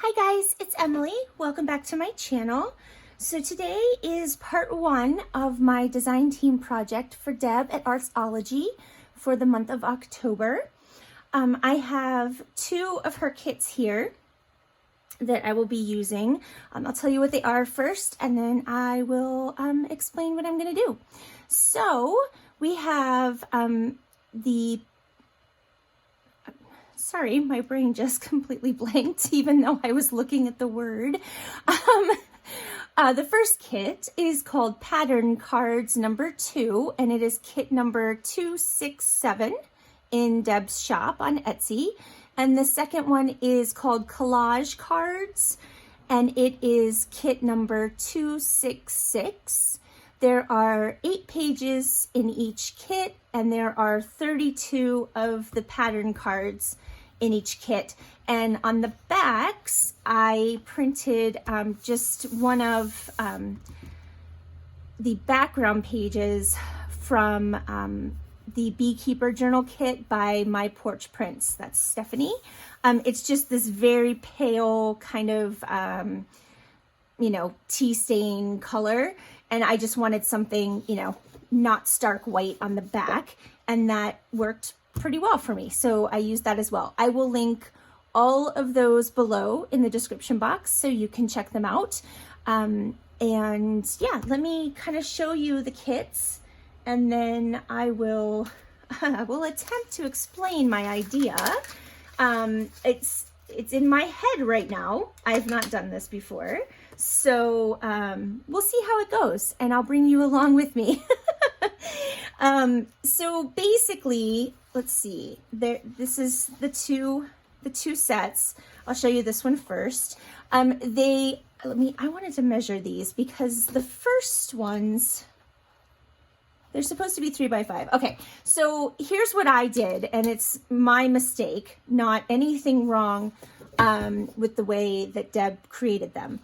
Hi guys, it's Emily. Welcome back to my channel. So today is part one of my design team project for Deb at Artzology for the month of October. I have two of her kits here that I will be using. I'll tell you what they are first, and then I will explain what I'm going to do. So we have sorry, my brain just completely blanked, even though I was looking at the word. The first kit is called Pattern Cards number 2, and it is kit number 267 in Deb's shop on Etsy. And the second one is called Collage Cards, and it is kit number 266. There are 8 pages in each kit, and there are 32 of the pattern cards in each kit. And on the backs, I printed just one of the background pages from the Beekeeper Journal Kit by My Porch Prints. That's Stephanie. It's just this very pale kind of, tea stain color. And I just wanted something, not stark white on the back. And that worked pretty well for me. So I used that as well. I will link all of those below in the description box so you can check them out. And yeah, let me kind of show you the kits, and then I will attempt to explain my idea. It's in my head right now. I've not done this before. So we'll see how it goes, and I'll bring you along with me. So basically, let's see. This is the two sets. I'll show you this one first. I wanted to measure these because the first ones, they're supposed to be 3 by 5. Okay, so here's what I did, and it's my mistake, not anything wrong with the way that Deb created them.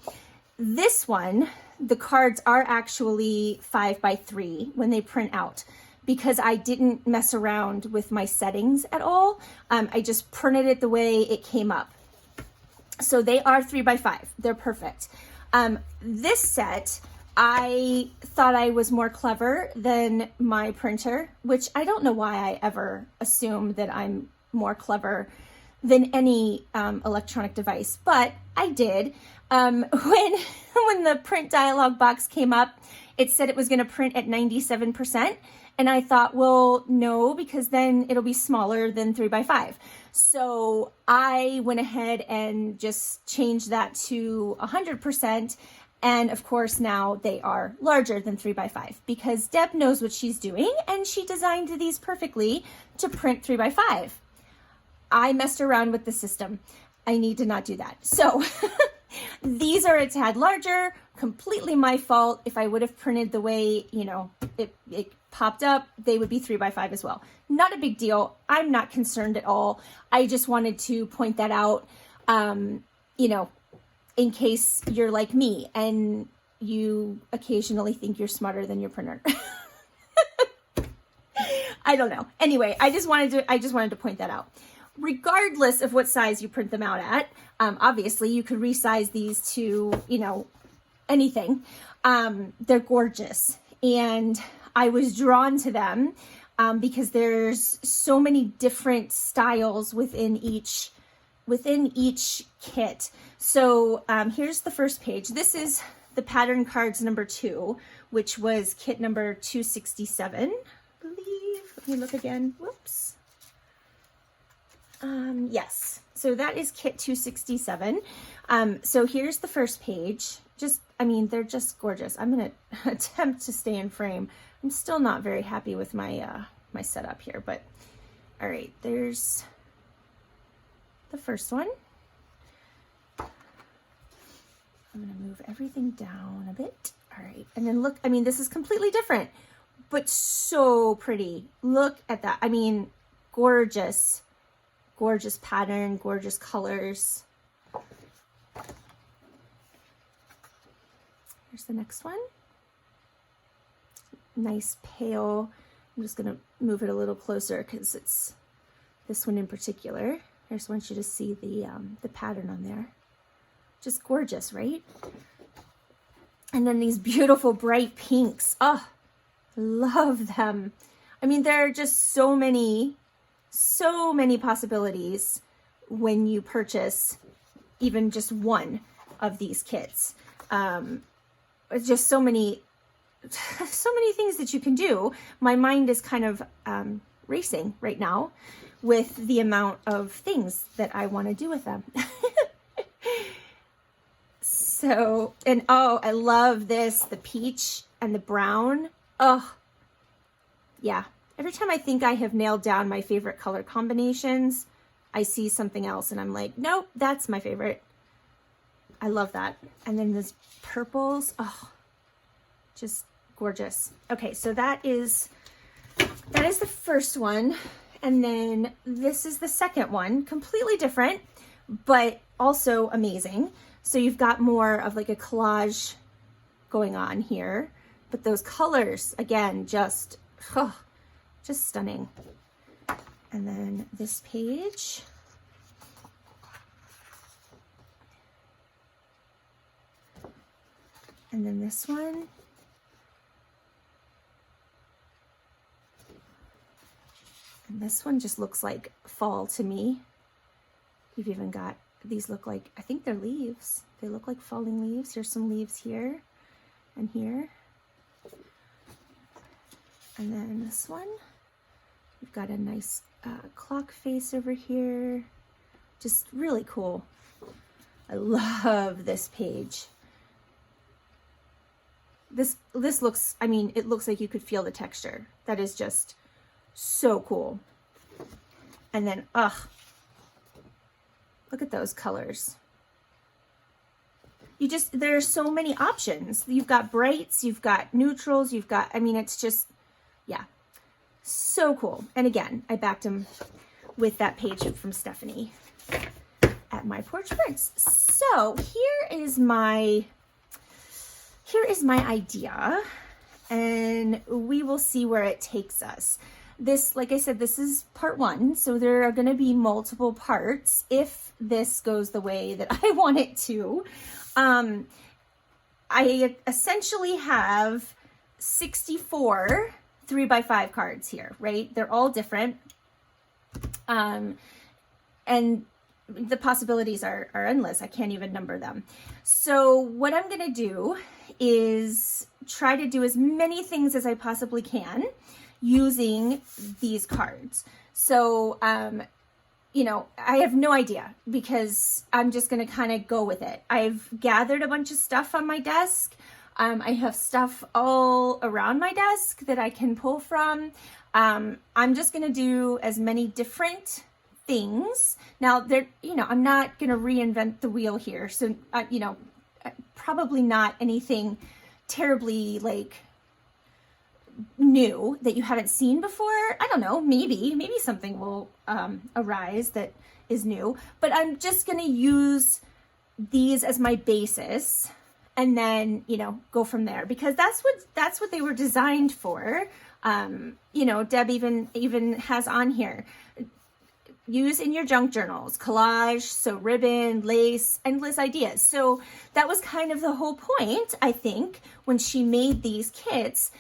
This one, the cards are actually 5 by 3 when they print out, because I didn't mess around with my settings at all. I just printed it the way it came up. So they are 3 by 5. They're perfect. This set, I thought I was more clever than my printer, which I don't know why I ever assumed that I'm more clever than any electronic device, but I did. When the print dialog box came up, it said it was going to print at 97%. And I thought, well, no, because then it'll be smaller than 3 by 5. So I went ahead and just changed that to 100%. And of course, now they are larger than 3 by 5 because Deb knows what she's doing, and she designed these perfectly to print 3 by 5. I messed around with the system. I need to not do that. So these are a tad larger, completely my fault. If I would have printed the way, it popped up, they would be 3 by 5 as well. Not a big deal. I'm not concerned at all. I just wanted to point that out, in case you're like me and you occasionally think you're smarter than your printer. I don't know. Anyway, I just wanted to point that out. Regardless of what size you print them out at, obviously you could resize these to, anything. They're gorgeous, and I was drawn to them because there's so many different styles within each kit. So here's the first page. This is the pattern cards number 2, which was kit number 267, I believe. Let me look again. Whoops. Yes, so that is kit 267. So here's the first page. They're just gorgeous. I'm going to attempt to stay in frame. I'm still not very happy with my my setup here, but all right, there's the first one. I'm going to move everything down a bit. All right, and then look, this is completely different, but so pretty. Look at that. Gorgeous. Gorgeous pattern, gorgeous colors. Here's the next one. Nice pale. I'm just going to move it a little closer because it's this one in particular. I just want you to see the pattern on there. Just gorgeous, right? And then these beautiful bright pinks. Oh, love them. I mean, there are just so many possibilities when you purchase even just one of these kits. Just so many things that you can do. My mind is kind of racing right now with the amount of things that I want to do with them. So, and oh, I love this, the peach and the brown. Oh, yeah. Every time I think I have nailed down my favorite color combinations, I see something else and I'm like, nope, that's my favorite. I love that. And then this purples, oh, just gorgeous. Okay, so that is the first one. And then this is the second one, completely different, but also amazing. So you've got more of like a collage going on here, but those colors, again, just stunning. And then this page. And then this one. And this one just looks like fall to me. You've even got, these look like, I think they're leaves. They look like falling leaves. There's some leaves here and here. And then this one, we've got a nice clock face over here. Just really cool. I love this page. This looks, I mean, it looks like you could feel the texture. That is just so cool. And then, look at those colors. There are so many options. You've got brights, you've got neutrals, you've got, I mean, it's just, yeah, so cool. And again, I backed them with that page from Stephanie at My Porch Prints. So here is my idea, and we will see where it takes us. This, like I said, this is part one, so there are going to be multiple parts if this goes the way that I want it to. I essentially have 64 3x5 cards here, right? They're all different. And the possibilities are endless. I can't even number them. So what I'm going to do is try to do as many things as I possibly can using these cards. So, you know, I have no idea because I'm just going to kind of go with it. I've gathered a bunch of stuff on my desk. I have stuff all around my desk that I can pull from. I'm just going to do as many different things. Now, you know, I'm not going to reinvent the wheel here. So, you know, probably not anything terribly like new that you haven't seen before. I don't know, maybe something will arise that is new, but I'm just going to use these as my basis and then, you know, go from there, because that's what they were designed for. You know, Deb even has on here, use in your junk journals, collage, so ribbon, lace, endless ideas. So that was kind of the whole point, I think, when she made these kits,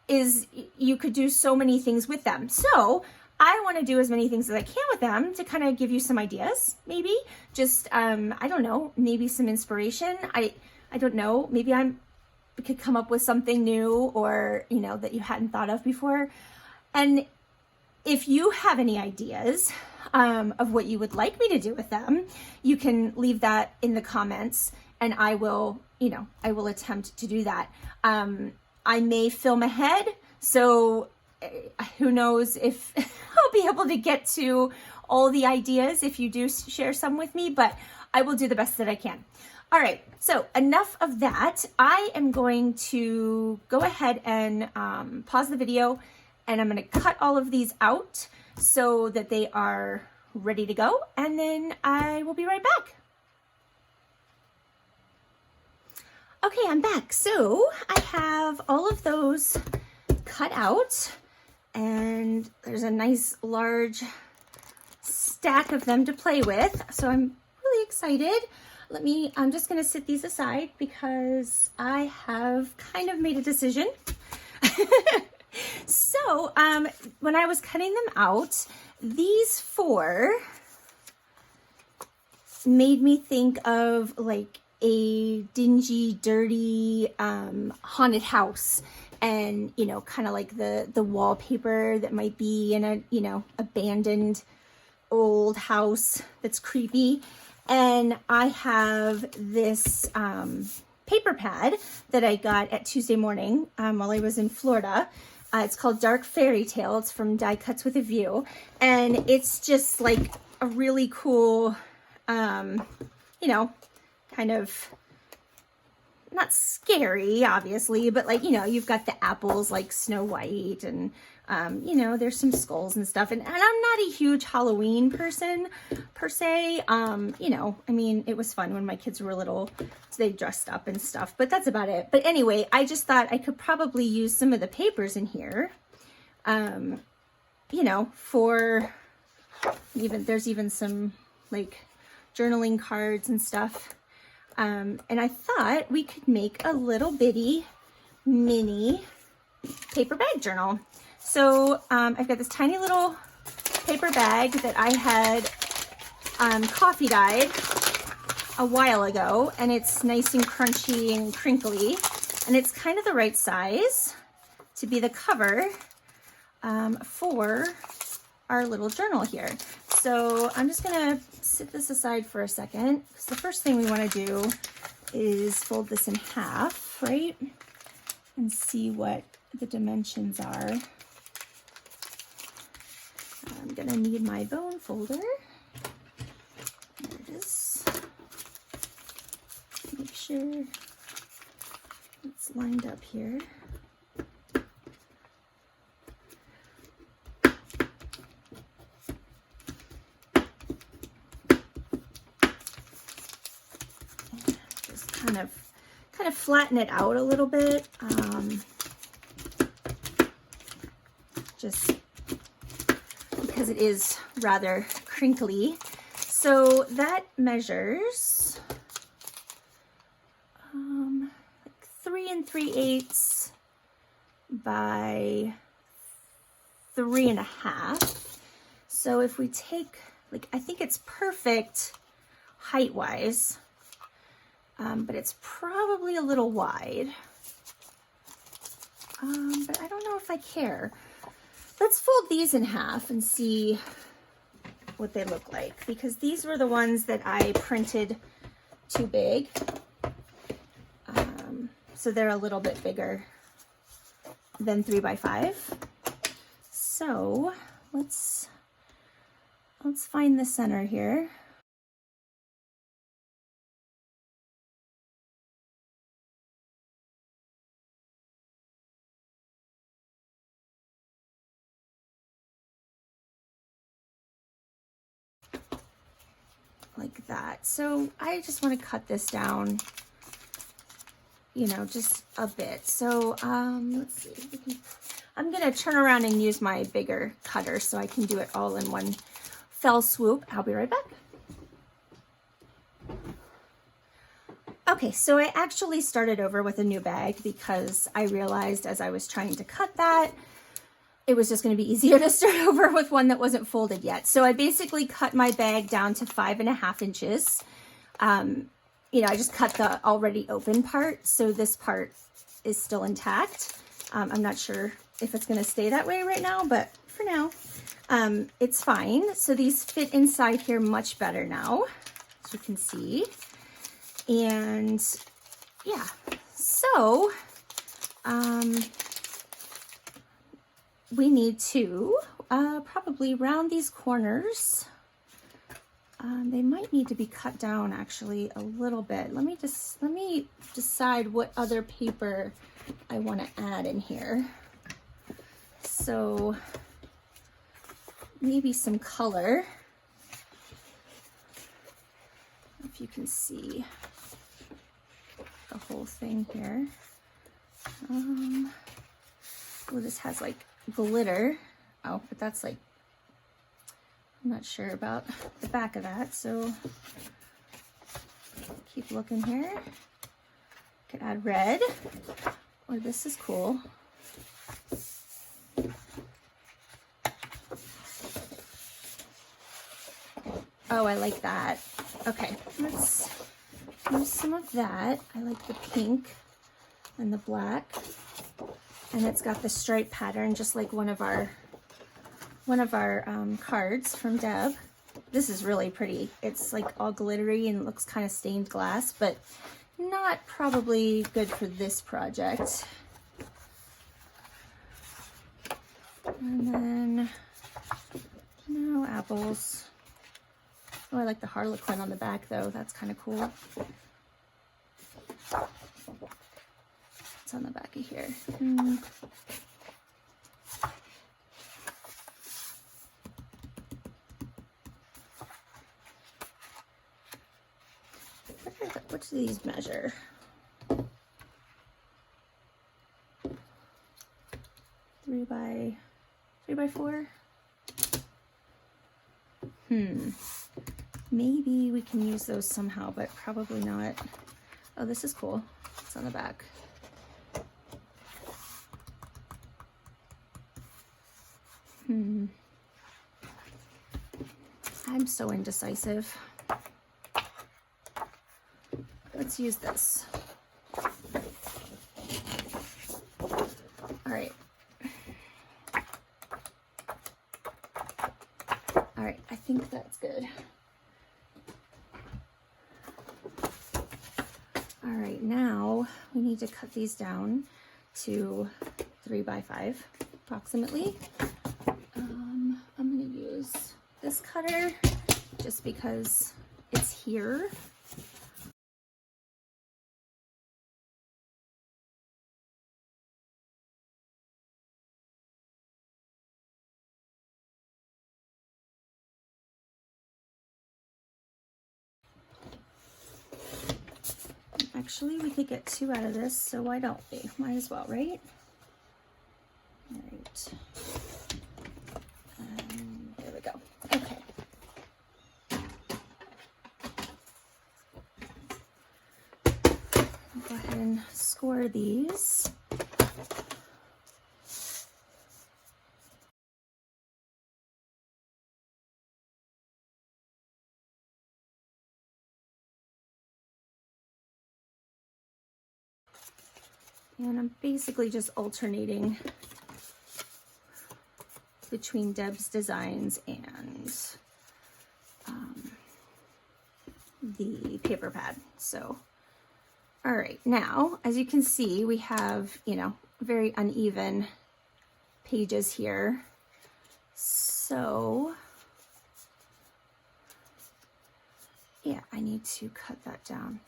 is you could do so many things with them. So I want to do as many things as I can with them to kind of give you some ideas, maybe just, I don't know, maybe some inspiration. I don't know, maybe I could come up with something new or, you know, that you hadn't thought of before. And if you have any ideas of what you would like me to do with them, you can leave that in the comments and I will, you know, I will attempt to do that. I may film ahead, so who knows if I'll be able to get to all the ideas if you do share some with me, but I will do the best that I can. All right, so enough of that. I am going to go ahead and pause the video, and I'm going to cut all of these out so that they are ready to go, and then I will be right back. Okay, I'm back. So I have all of those cut out, and there's a nice large stack of them to play with. So I'm really excited. I'm just gonna sit these aside because I have kind of made a decision. So, when I was cutting them out, these 4 made me think of like a dingy, dirty, haunted house, and, you know, kind of like the wallpaper that might be in a, you know, abandoned old house that's creepy. And I have this paper pad that I got at Tuesday morning while I was in Florida. It's called Dark Fairy Tale. It's from Die Cuts with a View. And it's just like a really cool, you know, kind of not scary, obviously, but like, you know, you've got the apples like Snow White, and you know, there's some skulls and stuff. And I'm not a huge Halloween person per se. You know, I mean, it was fun when my kids were little, so they dressed up and stuff, but that's about it. But anyway, I just thought I could probably use some of the papers in here, you know, for there's even some like journaling cards and stuff. And I thought we could make a little bitty mini paper bag journal. So I've got this tiny little paper bag that I had coffee dyed a while ago, and it's nice and crunchy and crinkly, and it's kind of the right size to be the cover for our little journal here. So I'm just gonna sit this aside for a second, because the first thing we want to do is fold this in half, right? And see what the dimensions are. I'm gonna need my bone folder. There it is. Make sure it's lined up here. Just kind of flatten it out a little bit. Just because it is rather crinkly. So that measures like 3 3/8 by 3 1/2. So if we take, like, I think it's perfect height wise, but it's probably a little wide. But I don't know if I care. Let's fold these in half and see what they look like, because these were the ones that I printed too big. So they're a little bit bigger than 3 by 5. So let's find the center here. Like that. So I just want to cut this down, you know, just a bit. So let's see. I'm going to turn around and use my bigger cutter so I can do it all in one fell swoop. I'll be right back. Okay, so I actually started over with a new bag because I realized as I was trying to cut that, it was just going to be easier to start over with one that wasn't folded yet. So I basically cut my bag down to 5 1/2 inches. You know, I just cut the already open part, so this part is still intact. I'm not sure if it's going to stay that way right now, but for now, it's fine. So these fit inside here much better now, as you can see. And yeah, so we need to probably round these corners. They might need to be cut down actually a little bit. Let me decide what other paper I want to add in here. So maybe some color, if you can see the whole thing here. Well, this has like glitter. Oh, but that's like, I'm not sure about the back of that, so keep looking here. Could add red, or this is cool. Oh, I like that. Okay, let's use some of that. I like the pink and the black, and it's got the stripe pattern just like one of our cards from Deb. This is really pretty. It's like all glittery and looks kind of stained glass, but not probably good for this project. And then no apples. Oh, I like the Harlequin on the back though. That's kind of cool. It's on the back of here. What do these measure? 3 by 4? Maybe we can use those somehow, but probably not. Oh, this is cool. It's on the back. I'm so indecisive. Let's use this. All right. All right, I think that's good. All right, now we need to cut these down to 3 by 5 approximately. I'm gonna use this cutter just because it's here. Actually, we could get 2 out of this, so why don't we? Might as well, right? All right. There we go. Okay. I'll go ahead and score these. And I'm basically just alternating between Deb's designs and the paper pad. So, all right, now, as you can see, we have, you know, very uneven pages here. So, yeah, I need to cut that down.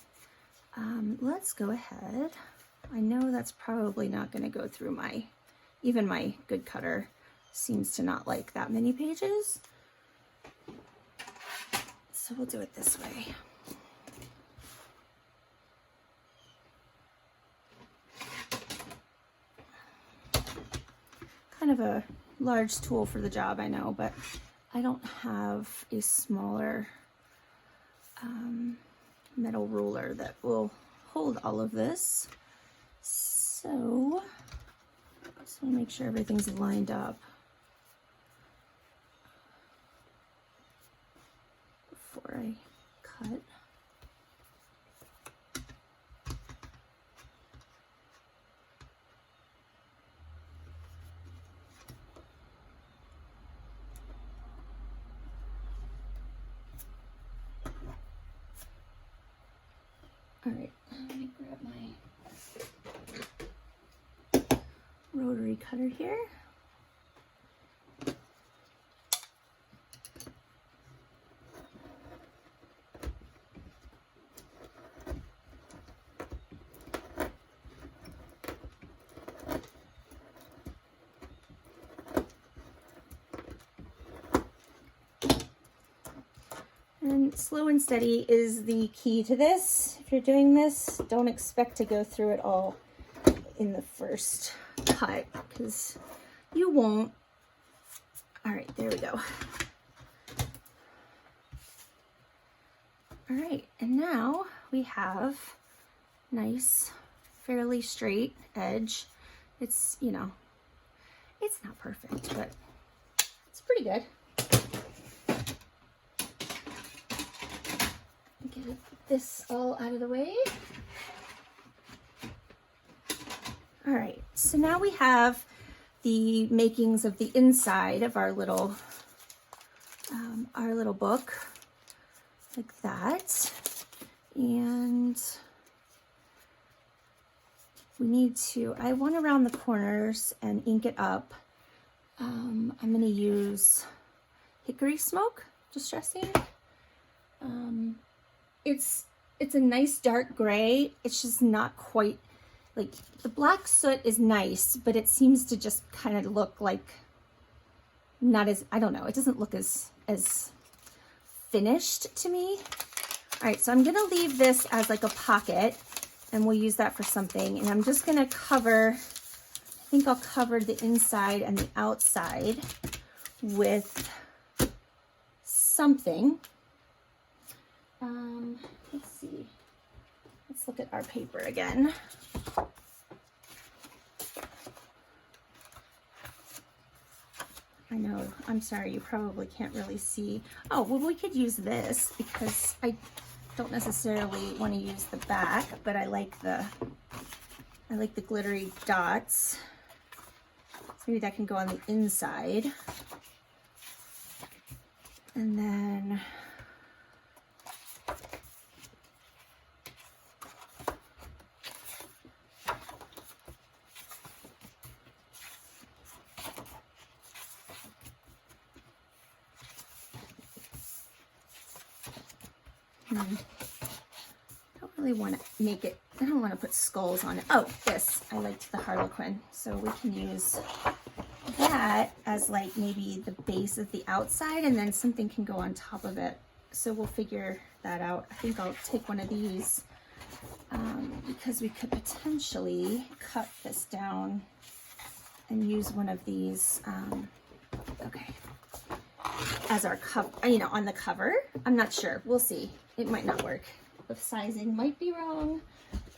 Let's go ahead. I know that's probably not going to go through even my good cutter seems to not like that many pages. So we'll do it this way. Kind of a large tool for the job, I know, but I don't have a smaller metal ruler that will hold all of this. So just want to make sure everything's lined up before I cut. All right, let me grab my rotary cutter here. And slow and steady is the key to this. If you're doing this, don't expect to go through it all in the first cut, because you won't. All right, there we go. All right, and now we have nice, fairly straight edge. It's, you know, it's not perfect, but it's pretty good. Get this all out of the way. All right, so now we have the makings of the inside of our little book, like that. And we need to, I want to round the corners and ink it up. I'm going to use hickory smoke distressing. It's a nice dark gray. It's just not quite, like, the black soot is nice, but it seems to just kind of look like not as, I don't know, it doesn't look as finished to me. All right, so I'm gonna leave this as like a pocket, and we'll use that for something. And I'm just gonna cover, I think I'll cover the inside and the outside with something. Let's see. Let's look at our paper again. I know, I'm sorry, you probably can't really see. Oh, well, we could use this because I don't necessarily want to use the back, but I like the glittery dots. So maybe that can go on the inside. And then I don't really want to make it, I don't want to put skulls on it. Oh, this, I liked the Harlequin. So we can use that as like maybe the base of the outside, and then something can go on top of it. So we'll figure that out. I think I'll take one of these because we could potentially cut this down and use one of these, okay, as our cover, you know, on the cover. I'm not sure, we'll see. It might not work. The sizing might be wrong,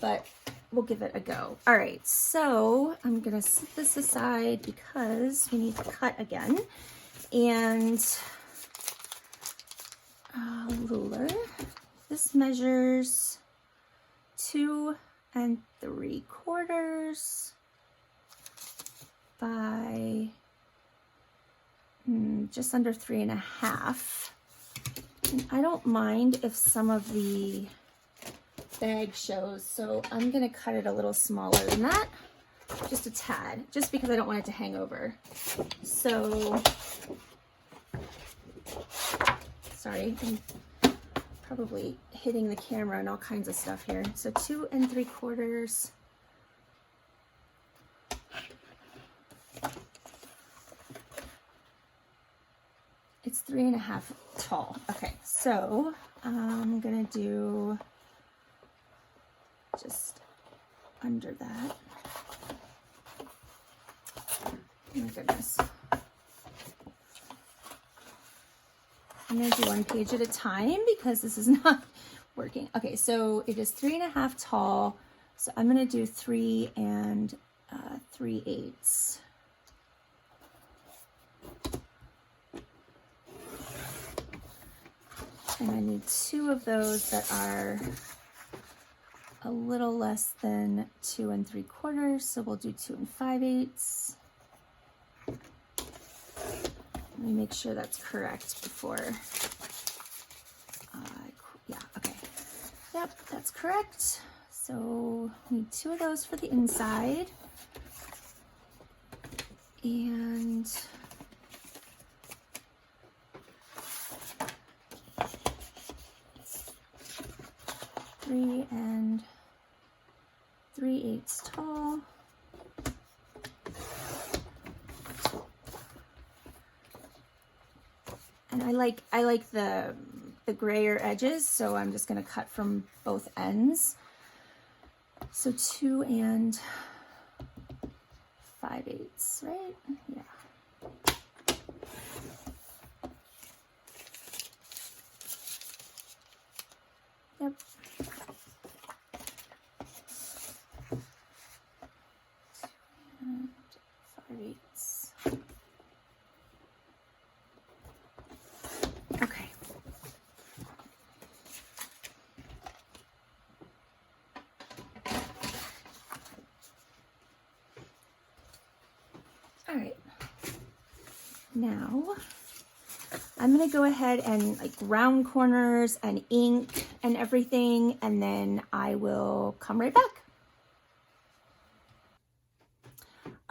but we'll give it a go. All right, so I'm gonna set this aside because we need to cut again. And ruler, this measures 2 3/4 by just under 3.5. And I don't mind if some of the bag shows, so I'm gonna cut it a little smaller than that, just a tad, just because I don't want it to hang over. So, sorry, I'm probably hitting the camera and all kinds of stuff here. So 2 3/4. It's 3.5 tall. Okay, so I'm gonna do just under that. Oh my goodness. I'm gonna do one page at a time because this is not working. Okay, so it is 3.5 tall. So I'm gonna do 3 3/8. And I need 2 of those that are a little less than 2 3/4. So we'll do 2 5/8. Let me make sure that's correct before. Yeah, okay. Yep, that's correct. So we need 2 of those for the inside. And three 3/8 tall. And I like the grayer edges, so I'm just going to cut from both ends. So 2 5/8, right? Yeah. Yep. Okay. All right. Now I'm going to go ahead and like round corners and ink and everything, and then I will come right back.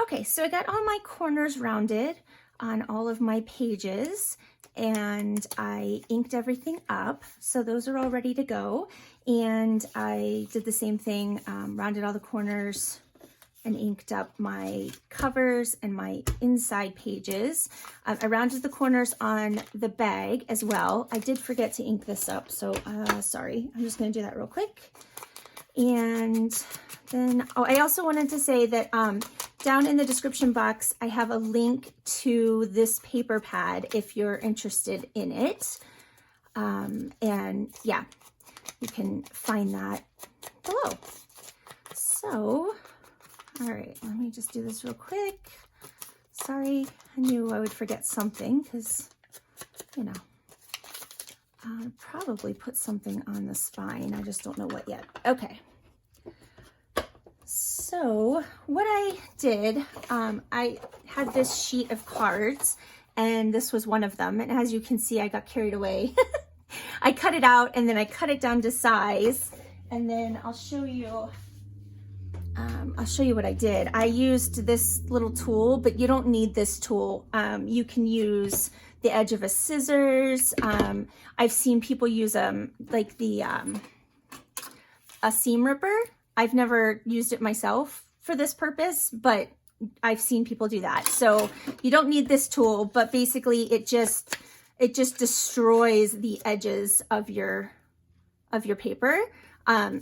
Okay, so I got all my corners rounded on all of my pages, and I inked everything up. So those are all ready to go. And I did the same thing, rounded all the corners and inked up my covers and my inside pages. I rounded the corners on the bag as well. I did forget to ink this up, so sorry. I'm just gonna do that real quick. And then, oh, I also wanted to say that down in the description box, I have a link to this paper pad if you're interested in it. And yeah, you can find that below. So, all right, let me just do this real quick. Sorry, I knew I would forget something because, you know, I'll probably put something on the spine. I just don't know what yet. Okay. So what I did, I had this sheet of cards, and this was one of them. And as you can see, I got carried away. I cut it out, and then I cut it down to size. And then I'll show you what I did. I used this little tool, but you don't need this tool. You can use the edge of a scissors. I've seen people use like a seam ripper. I've never used it myself for this purpose, but I've seen people do that. So you don't need this tool, but basically it just destroys the edges of your paper.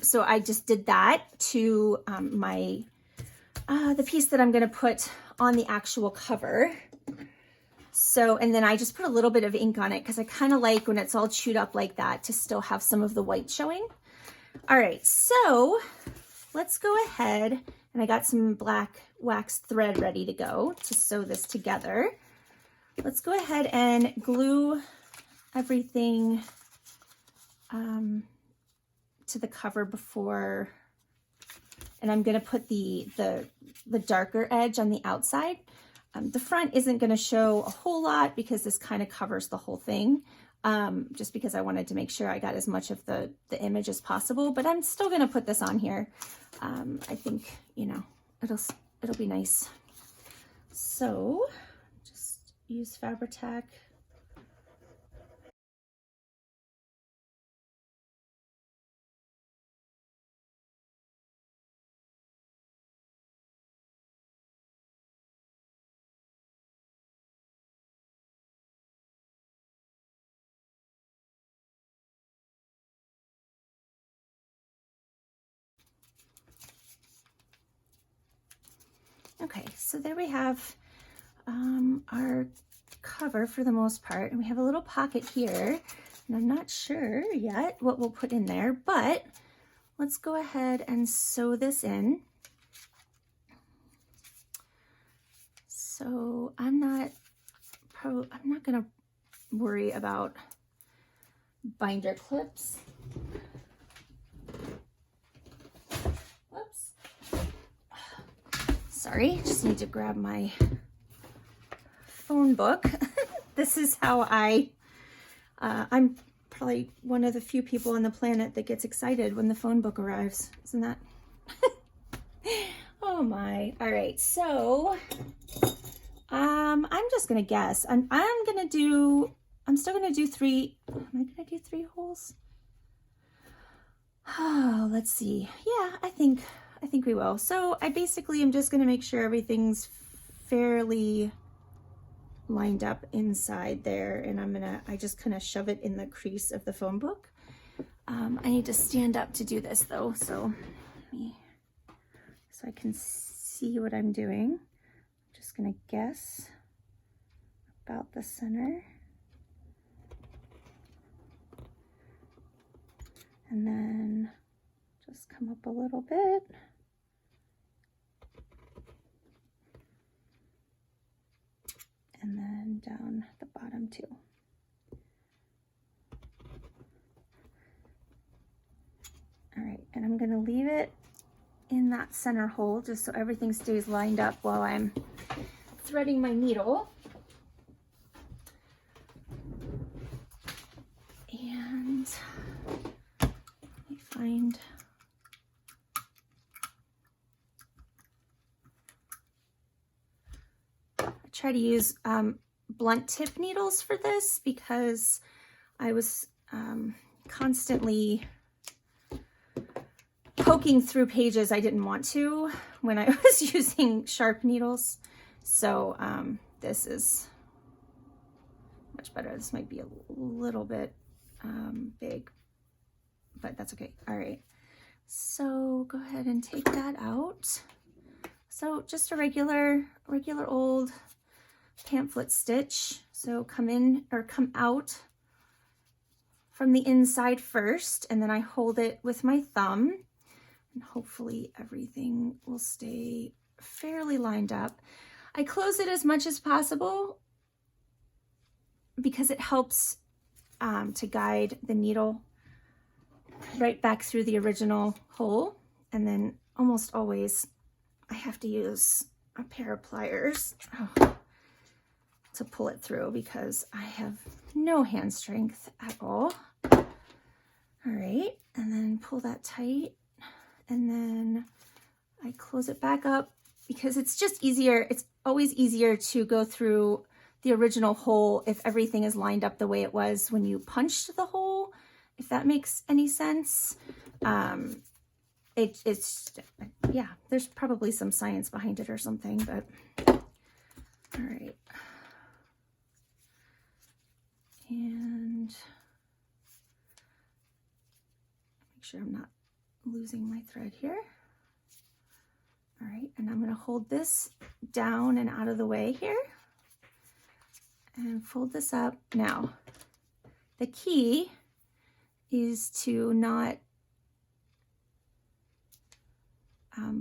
So I just did that to the piece that I'm going to put on the actual cover. So, and then I just put a little bit of ink on it because I kind of like when it's all chewed up like that to still have some of the white showing. All right, so let's go ahead, and I got some black wax thread ready to go to sew this together. Let's go ahead and glue everything to the cover before, and I'm going to put the darker edge on the outside. The front isn't going to show a whole lot because this kind of covers the whole thing, just because I wanted to make sure I got as much of the image as possible, but I'm still going to put this on here. I think, you know, it'll be nice. So just use Fabri-Tac. Okay, so there we have our cover for the most part, and we have a little pocket here, and I'm not sure yet what we'll put in there, but let's go ahead and sew this in. So I'm not gonna worry about binder clips. Whoops. Sorry, just need to grab my phone book. This is how I'm probably one of the few people on the planet that gets excited when the phone book arrives. Isn't that? Oh my. All right, so I'm just gonna guess. I'm still gonna do 3. Am I gonna do 3 holes? Oh, let's see. Yeah, I think we will. So I basically am just gonna make sure everything's fairly lined up inside there, and I just kind of shove it in the crease of the phone book. I need to stand up to do this though, so I can see what I'm doing. I'm just gonna guess about the center, and then just come up a little bit. And then down the bottom too. and I'm gonna leave it in that center hole just so everything stays lined up while I'm threading my needle. And let me find, I try to use blunt tip needles for this because I was constantly poking through pages I didn't want to when I was using sharp needles. So this is much better. This might be a little bit big, but that's okay. All right, so go ahead and take that out. So just a regular old pamphlet stitch. So come in or come out from the inside first, and then I hold it with my thumb, and hopefully everything will stay fairly lined up. I close it as much as possible because it helps to guide the needle right back through the original hole. And then almost always I have to use a pair of pliers to pull it through because I have no hand strength at all. All right, and then pull that tight, and then I close it back up because it's just easier. It's always easier to go through the original hole if everything is lined up the way it was when you punched the hole, if that makes any sense. It's yeah, there's probably some science behind it or something, but all right. And make sure I'm not losing my thread here. All right, and I'm going to hold this down and out of the way here and fold this up. Now, the key is to not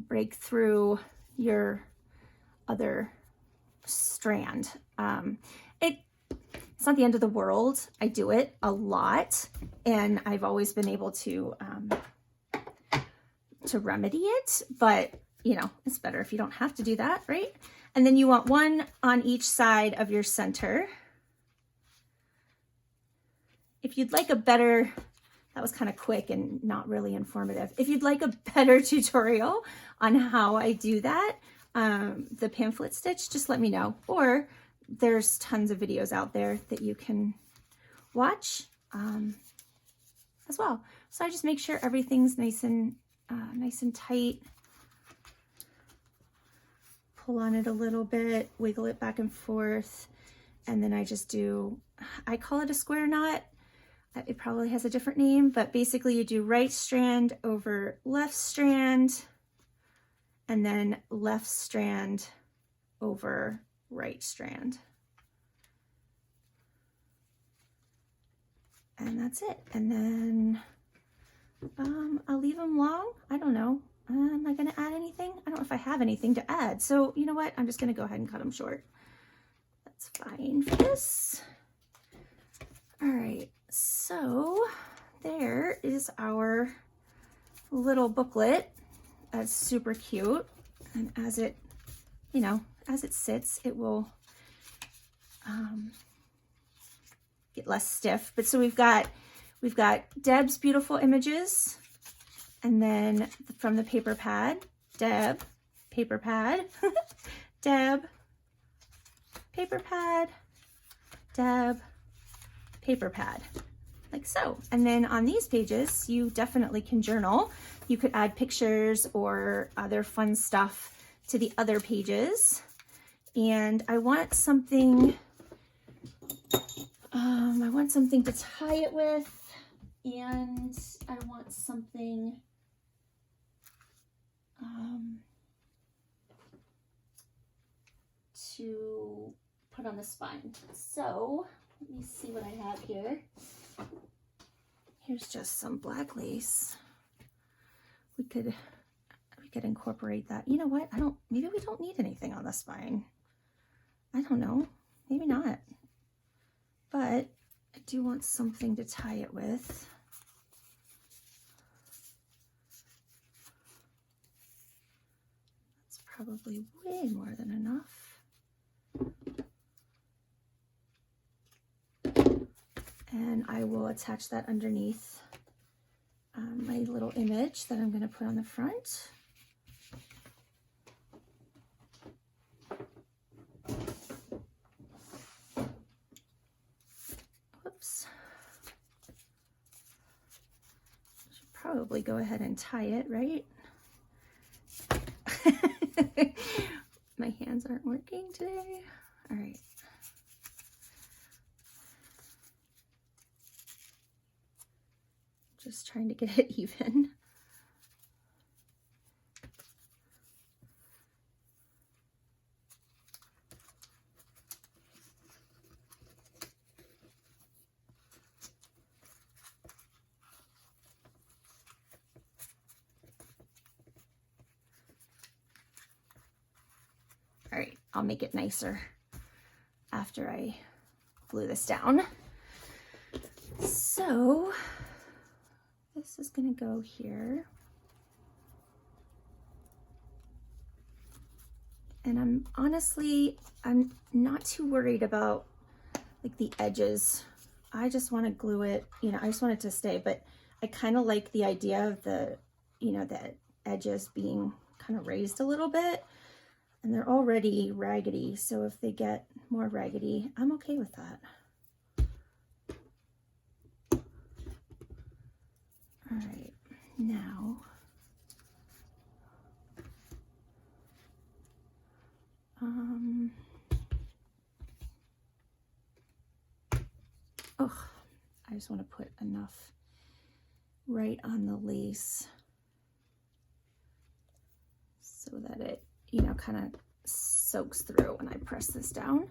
break through your other strand. It's not the end of the world. I do it a lot, and I've always been able to remedy it, but you know, it's better if you don't have to do that, right? And then you want one on each side of your center. If you'd like a better, that was kind of quick and not really informative. If you'd like a better tutorial on how I do that, the pamphlet stitch, just let me know. Or there's tons of videos out there that you can watch as well. So I just make sure everything's nice and tight. Pull on it a little bit, wiggle it back and forth, and then I just do, I call it a square knot. It probably has a different name, but basically you do right strand over left strand, and then left strand over right strand. And that's it. And then I'll leave them long. I don't know. Am I going to add anything? I don't know if I have anything to add. So you know what? I'm just going to go ahead and cut them short. That's fine for this. All right. So there is our little booklet. That's super cute. And as it, you know, as it sits, it will get less stiff. But so we've got Deb's beautiful images, and then from the paper pad, Deb, paper pad, Deb, paper pad, Deb, paper pad, like so. And then on these pages, you definitely can journal. You could add pictures or other fun stuff to the other pages. And I want something, to tie it with, and I want something to put on the spine. So let me see what I have here. Here's just some black lace. We could incorporate that. You know what? Maybe we don't need anything on the spine. I don't know. Maybe not. But I do want something to tie it with. probably way more than enough. And I will attach that underneath my little image that I'm going to put on the front. Whoops. Should probably go ahead and tie it, right? My hands aren't working today. All right. Just trying to get it even. All right, I'll make it nicer after I glue this down. So this is gonna go here. And I'm not too worried about like the edges. I just want to glue it, you know, I just want it to stay, but I kind of like the idea of the, you know, the edges being kind of raised a little bit. And they're already raggedy, so if they get more raggedy, I'm okay with that. All right, now oh, I just want to put enough right on the lace so that it, you know, kind of soaks through when I press this down.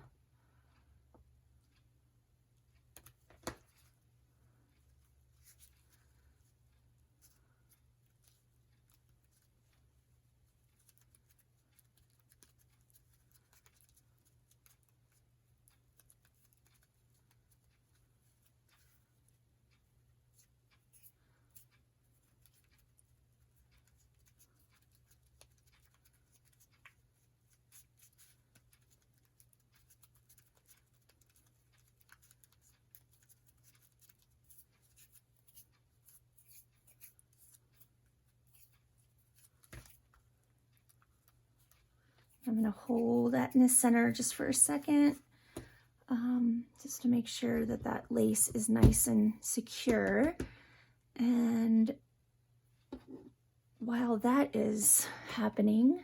I'm going to hold that in the center just for a second, just to make sure that that lace is nice and secure. And while that is happening,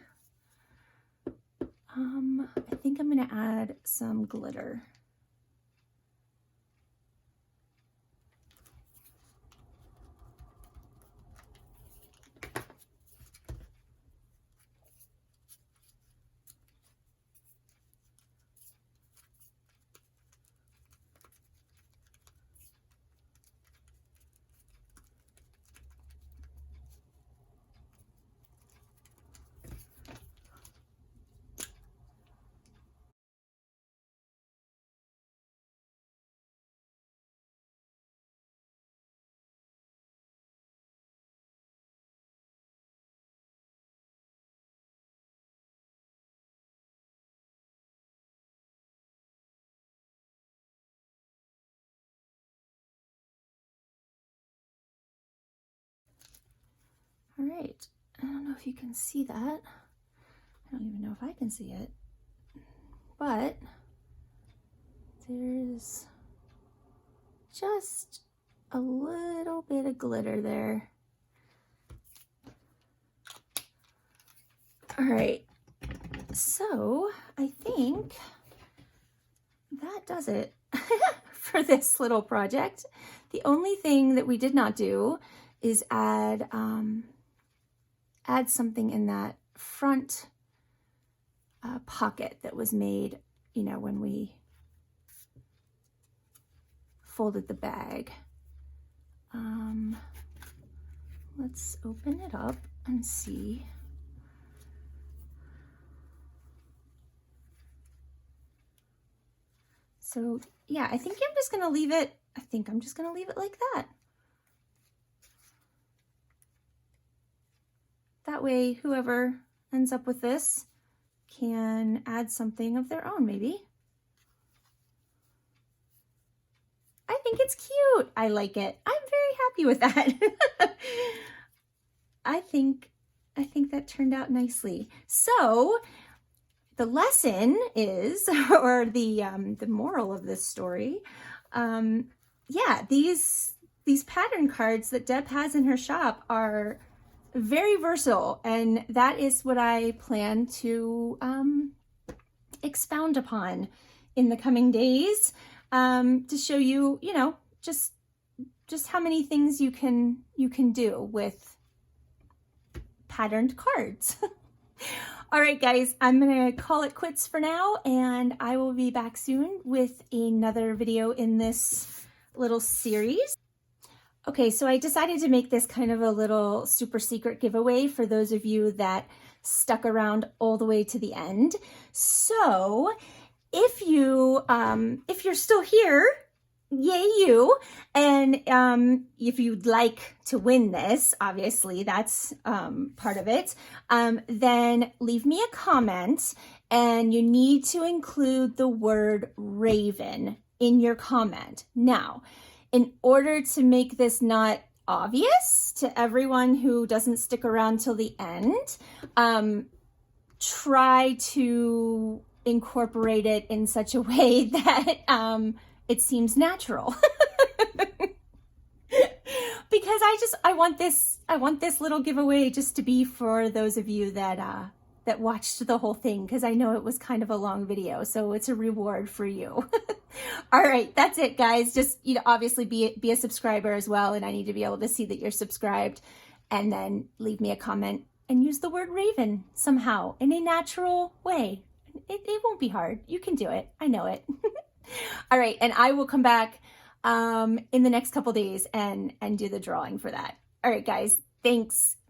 I think I'm going to add some glitter. All right, I don't know if you can see that. I don't even know if I can see it, but there's just a little bit of glitter there. All right, so I think that does it for this little project. The only thing that we did not do is add something in that front pocket that was made, you know, when we folded the bag. Let's open it up and see. So yeah, I think I'm just gonna leave it, like that. That way, whoever ends up with this can add something of their own, maybe. I think it's cute. I like it. I'm very happy with that. I think that turned out nicely. So the lesson is, or the moral of this story, yeah, these pattern cards that Deb has in her shop are very versatile, and that is what I plan to expound upon in the coming days, to show you, you know, just how many things you can do with patterned cards. All right, guys, I'm gonna call it quits for now, and I will be back soon with another video in this little series. Okay, so I decided to make this kind of a little super secret giveaway for those of you that stuck around all the way to the end. So if you're still here, yay you, and if you'd like to win this, obviously that's part of it, then leave me a comment, and you need to include the word raven in your comment. Now, in order to make this not obvious to everyone who doesn't stick around till the end, try to incorporate it in such a way that it seems natural. Because I want this little giveaway just to be for those of you that that watched the whole thing, because I know it was kind of a long video, so it's a reward for you. All right, that's it, guys. Just, you know, obviously be a subscriber as well, and I need to be able to see that you're subscribed, and then leave me a comment and use the word raven somehow in a natural way. It won't be hard. You can do it. I know it. All right, and I will come back in the next couple days and do the drawing for that. All right, guys, thanks.